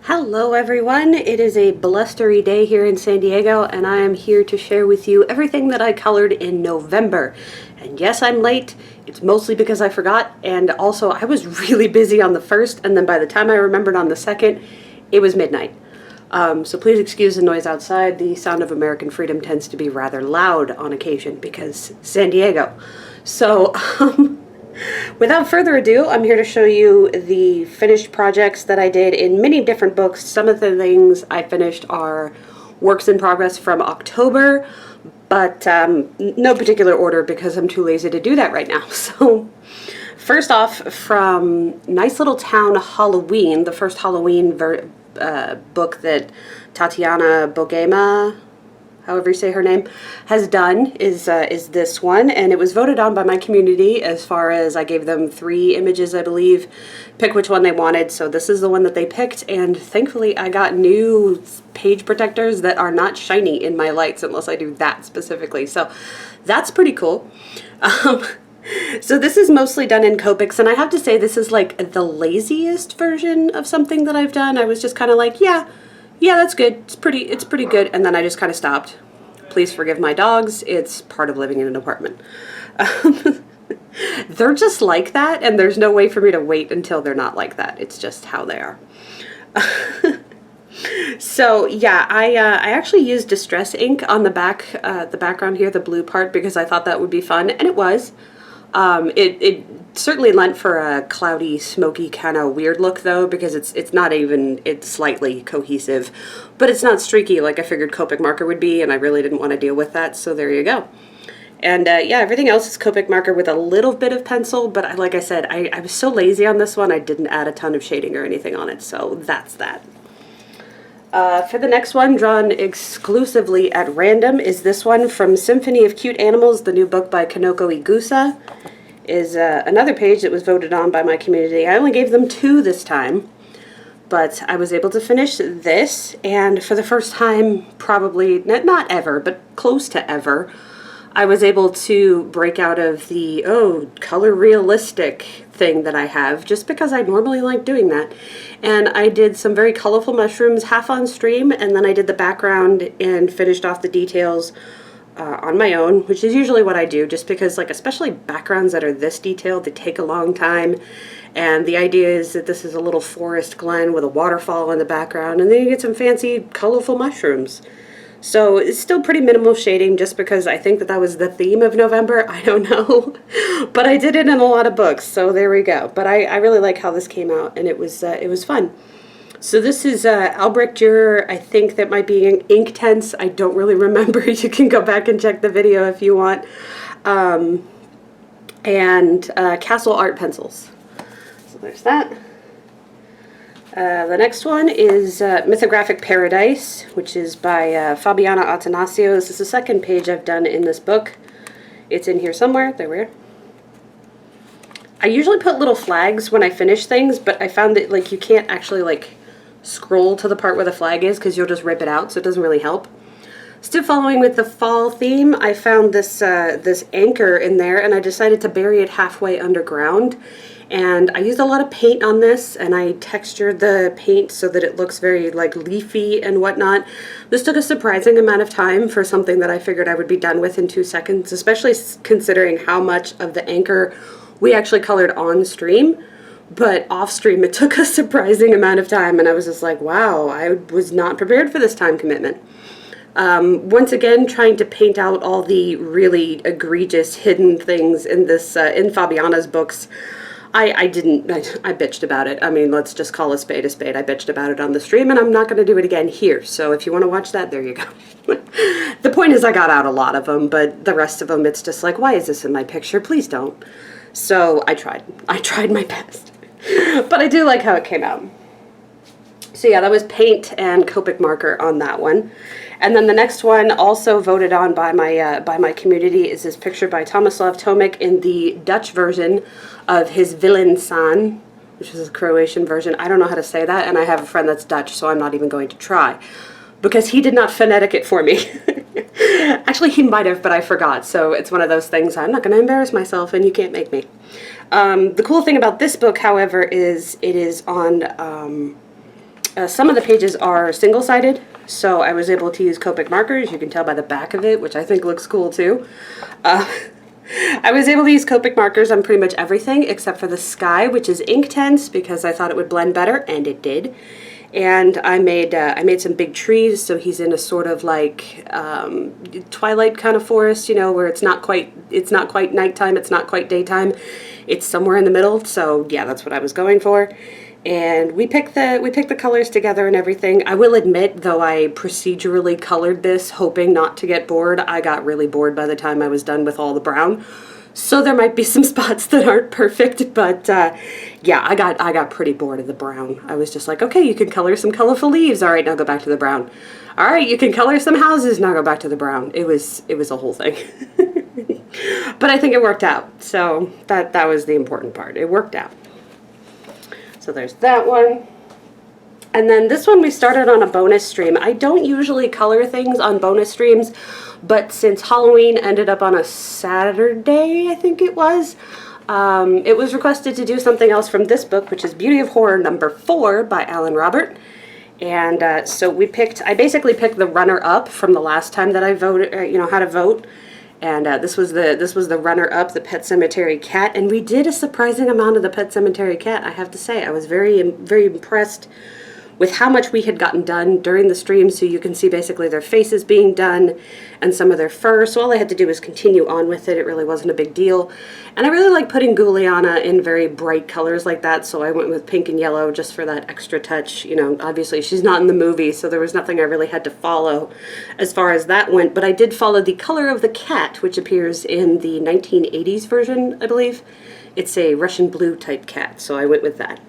Hello everyone, it is a blustery day here in San Diego and I am here to share with you everything that I colored in November. And yes, I'm late. It's mostly because I forgot, and also I was really busy on the first, and then by the time I remembered on the second, it was midnight. So please excuse the noise outside. The sound of American freedom tends to be rather loud on occasion because San Diego. So without further ado, I'm here to show you the finished projects that I did in many different books. Some of the things I finished are works in progress from October, but no particular order because I'm too lazy to do that right now. So first off, from Nice Little Town Halloween, the first Halloween book that Tatiana Bogema, however you say her name, has done is this one, and it was voted on by my community. As far as I gave them 3 images, I believe, pick which one they wanted. So this is the one that they picked, and thankfully I got new page protectors that are not shiny in my lights unless I do that specifically. So that's pretty cool. So this is mostly done in Copics, and I have to say this is like the laziest version of something that I've done. I was just kind of like, yeah, that's good. It's pretty good. And then I just kind of stopped. Please forgive my dogs. It's part of living in an apartment. They're just like that, and there's no way for me to wait until they're not like that. It's just how they are. So yeah, I actually used distress ink on the background here, the blue part, because I thought that would be fun, and it was. It certainly lent for a cloudy, smoky kind of weird look though, because it's slightly cohesive, but it's not streaky like I figured Copic marker would be, and I really didn't want to deal with that, so there you go. And yeah, everything else is Copic marker with a little bit of pencil, but like I said, I was so lazy on this one, I didn't add a ton of shading or anything on it, so that's that. For the next one, drawn exclusively at random, is this one from Symphony of Cute Animals, the new book by Kanoko Igusa. Is another page that was voted on by my community. I only gave them 2 this time, but I was able to finish this, and for the first time, probably, not ever, but close to ever, I was able to break out of the, color realistic thing that I have, just because I normally like doing that. And I did some very colorful mushrooms, half on stream, and then I did the background and finished off the details on my own, which is usually what I do, just because, like, especially backgrounds that are this detailed, they take a long time. And the idea is that this is a little forest glen with a waterfall in the background, and then you get some fancy, colorful mushrooms. So it's still pretty minimal shading, just because I think that was the theme of November. I don't know. But I did it in a lot of books, so there we go. But I really like how this came out, and it was fun. So this is Albrecht Dürer. I think that might be Inktense. I don't really remember. You can go back and check the video if you want. And Castle Art Pencils. So there's that. The next one is Mythographic Paradise, which is by Fabiana Attanasio. This is the second page I've done in this book. It's in here somewhere. There we are. I usually put little flags when I finish things, but I found that, like, you can't actually, like, scroll to the part where the flag is because you'll just rip it out, so it doesn't really help. Still following with the fall theme, I found this this anchor in there, and I decided to bury it halfway underground. And I used a lot of paint on this, and I textured the paint so that it looks very, like, leafy and whatnot. This took a surprising amount of time for something that I figured I would be done with in 2 seconds, especially considering how much of the anchor we actually colored on stream. But off stream, it took a surprising amount of time, and I was just like, wow, I was not prepared for this time commitment. Once again, trying to paint out all the really egregious hidden things in this, in Fabiana's books. I bitched about it. I mean, let's just call a spade a spade. I bitched about it on the stream, and I'm not going to do it again here. So if you want to watch that, there you go. The point is I got out a lot of them, but the rest of them, it's just like, why is this in my picture? Please don't. So I tried my best. But I do like how it came out. So yeah, that was paint and Copic marker on that one. And then the next one, also voted on by my community, is this picture by Tomislav Tomic in the Dutch version of his Villain San, which is a Croatian version. I don't know how to say that, and I have a friend that's Dutch, so I'm not even going to try, because he did not phonetic it for me. Actually, he might have, but I forgot, so it's one of those things, I'm not going to embarrass myself, and you can't make me. The cool thing about this book, however, is it is on Some of the pages are single-sided, so I was able to use Copic markers. You can tell by the back of it, which I think looks cool too. I was able to use Copic markers on pretty much everything except for the sky, which is Inktense, because I thought it would blend better, and it did. And I made some big trees, so he's in a sort of like twilight kind of forest, you know, where it's not quite nighttime, it's not quite daytime, it's somewhere in the middle. So yeah, that's what I was going for. And we picked the colors together and everything. I will admit, though I procedurally colored this hoping not to get bored, I got really bored by the time I was done with all the brown. So there might be some spots that aren't perfect, but yeah, I got pretty bored of the brown. I was just like, okay, you can color some colorful leaves. All right, now go back to the brown. All right, you can color some houses. Now go back to the brown. It was a whole thing. But I think it worked out. So that was the important part. It worked out. So there's that one. And then this one we started on a bonus stream. I don't usually color things on bonus streams, but since Halloween ended up on a Saturday, I think it was requested to do something else from this book, which is Beauty of Horror #4 by Alan Robert. And so I basically picked the runner-up from the last time that I voted, how to vote. And this was the runner-up, the Pet Sematary Cat, and we did a surprising amount of the Pet Sematary Cat, I have to say. I was very impressed with how much we had gotten done during the stream. So you can see basically their faces being done and some of their fur. So all I had to do was continue on with it. It really wasn't a big deal. And I really like putting Ghouliana in very bright colors like that, so I went with pink and yellow just for that extra touch. You know, obviously she's not in the movie, so there was nothing I really had to follow as far as that went, but I did follow the color of the cat, which appears in the 1980s version, I believe. It's a Russian blue type cat, so I went with that.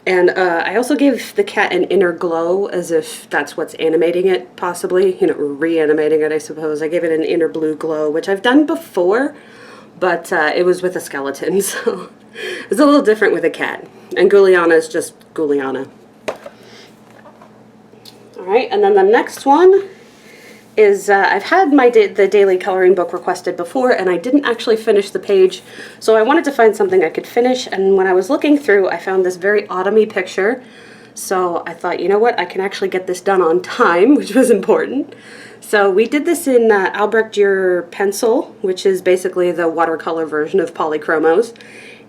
And I also gave the cat an inner glow, as if that's what's animating it, possibly. You know, reanimating it, I suppose. I gave it an inner blue glow, which I've done before, but it was with a skeleton, so it's a little different with a cat. And Ghouliana is just Ghouliana. Alright, and then the next one is, I've had the daily coloring book requested before, and I didn't actually finish the page, so I wanted to find something I could finish, and when I was looking through, I found this very autumny picture, so I thought, you know what, I can actually get this done on time, which was important. So we did this in Albrecht Dürer pencil, which is basically the watercolor version of Polychromos.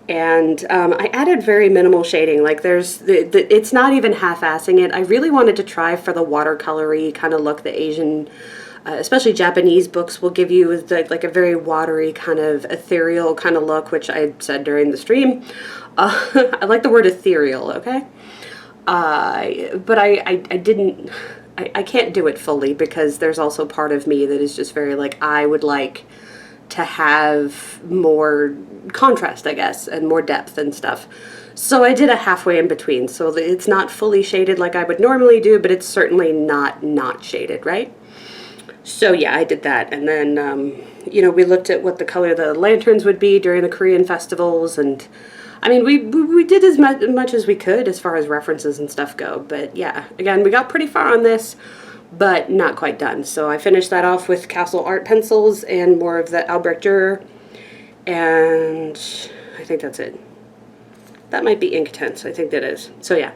And I added very minimal shading. Like it's not even half-assing it. I really wanted to try for the watercolory kind of look the Asian, especially Japanese books will give you, like a very watery kind of ethereal kind of look, which I said during the stream. I like the word ethereal, okay? But I can't do it fully because there's also part of me that is just very like, I would like to have more contrast, I guess, and more depth and stuff. So I did a halfway in between. So it's not fully shaded like I would normally do, but it's certainly not shaded, right? So yeah, I did that. And then, you know, we looked at what the color of the lanterns would be during the Korean festivals. And I mean, we did as much as we could as far as references and stuff go. But yeah, again, we got pretty far on this, but not quite done. So I finished that off with Castle Art pencils and more of the Albrecht Dürer, and I think that's it. That might be Inktense, I think that is. So yeah.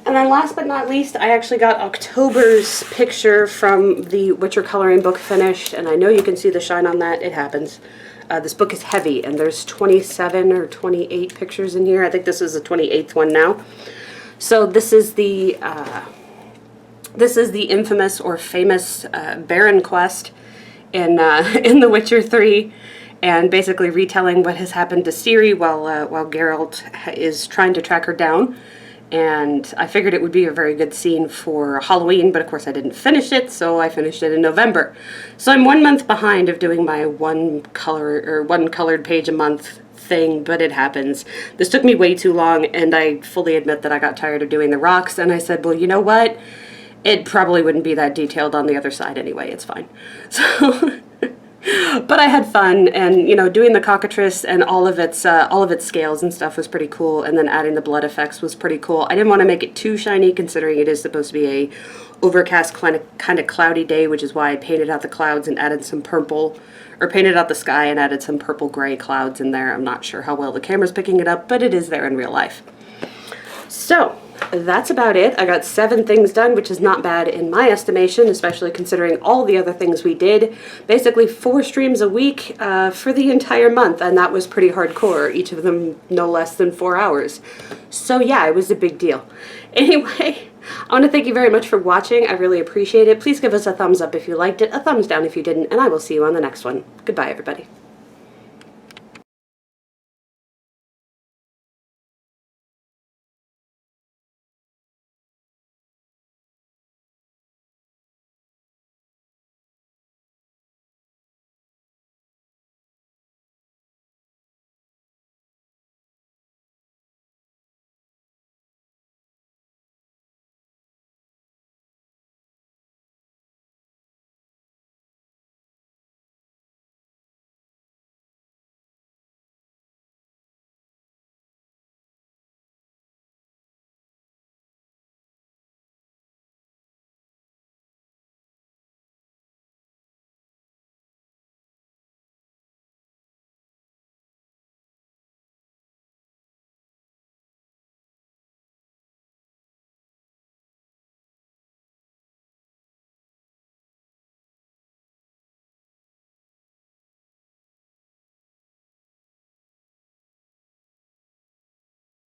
And then last but not least, I actually got October's picture from the Witcher coloring book finished, and I know you can see the shine on that. It happens. This book is heavy, and there's 27 or 28 pictures in here. I think this is the 28th one now. So this is the infamous or famous Baron quest in The Witcher 3, and basically retelling what has happened to Ciri while Geralt is trying to track her down. And I figured it would be a very good scene for Halloween, but of course I didn't finish it, so I finished it in November. So I'm 1 month behind of doing my one colored page a month thing, but it happens. This took me way too long, and I fully admit that I got tired of doing the rocks, and I said, well, you know what? It probably wouldn't be that detailed on the other side anyway, it's fine. So, but I had fun, and you know, doing the cockatrice and all of its scales and stuff was pretty cool, and then adding the blood effects was pretty cool. I didn't want to make it too shiny, considering it is supposed to be a overcast kind of cloudy day, which is why I painted out the clouds and added some purple, or painted out the sky and added some purple gray clouds in there. I'm not sure how well the camera's picking it up, but it is there in real life. So that's about it. I got 7 things done, which is not bad in my estimation, especially considering all the other things we did. Basically 4 streams a week for the entire month, and that was pretty hardcore, each of them no less than 4 hours. So yeah, it was a big deal. Anyway, I want to thank you very much for watching. I really appreciate it. Please give us a thumbs up if you liked it, a thumbs down if you didn't, and I will see you on the next one. Goodbye, everybody.